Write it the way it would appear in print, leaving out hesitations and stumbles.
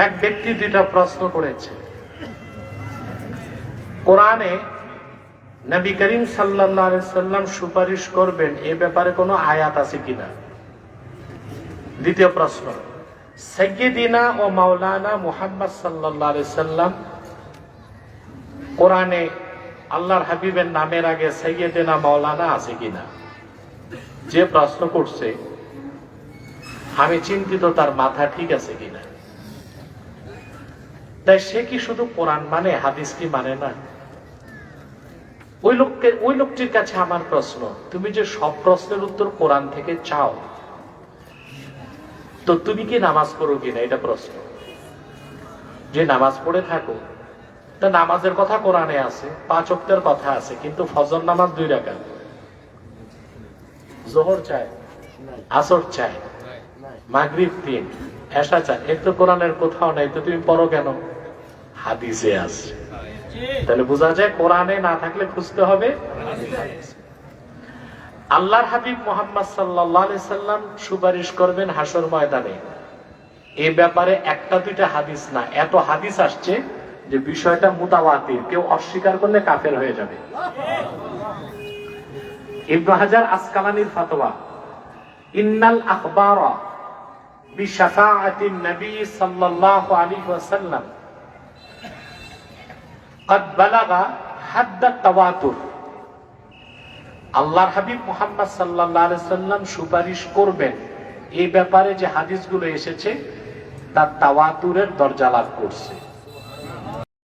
এক ব্যক্তি দুইটা প্রশ্ন করেছে, কোরআনে নবী করিম সাল্লাল্লাহু আলাইহি সাল্লাম সুপারিশ করবেন এ ব্যাপারে কোনো আয়াত আছে কিনা। দ্বিতীয় প্রশ্ন, সাইয়্যিদিনা ও মাওলানা মুহাম্মদ সাল্লাল্লাহু আলাইহি সাল্লাম কোরআনে আল্লাহর হাবিবের নামের আগে সাইয়্যিদিনা মাওলানা আছে কিনা। যে প্রশ্ন করছে আমি চিন্তিত তার মাথা ঠিক আছে কিনা। তাই সে কি শুধু কোরআন মানে, হাদিস কি মানে না? ওই লোকটির কাছে আমার প্রশ্ন, তুমি যে সব প্রশ্নের উত্তর কোরআন থেকে চাও, তো তুমি কি নামাজ পড়ো কিনা, এটা প্রশ্ন। যে নামাজ পড়ে থাকো, তা নামাজের কথা কোরআনে আছে, 5 ওয়াক্তের কথা আছে, কিন্তু ফজর নামাজ 2 রাকাত, যোহর চাই, আসর চাই, মাগরিব 3, এশা চাই, এর তো কোরআনের কোথাও নাই, তো তুমি পড়ো কেন? হাদিসে আছে। তাহলে বোঝা যায় কোরআনে না থাকলে খুঁজতে হবে। আল্লাহর হাবিব মুহাম্মদ সাল্লাল্লাহু আলাইহি সাল্লাম সুপারিশ করবেন হাসর ময়দানে, এই ব্যাপারে একটা দুইটা হাদিস না, এত হাদিস আসছে যে বিষয়টা মুতাওয়াতির, কেউ অস্বীকার করলে কাফের হয়ে যাবে। ইবনে হাজার আসকালানির ফতোয়া, ইন্নাল আখবারা বিশাফাআতিন নবী সাল্লাল্লাহু আলাইহি ওয়াসাল্লাম قد بلغ حد التواتر। আল্লাহর হাবিব মুহাম্মদ সাল্লাল্লাহু আলাইহি সাল্লাম সুপারিশ করবেন এই ব্যাপারে যে হাদিসগুলো এসেছে তা তাওয়াতুরের দরজা লাভ করছে।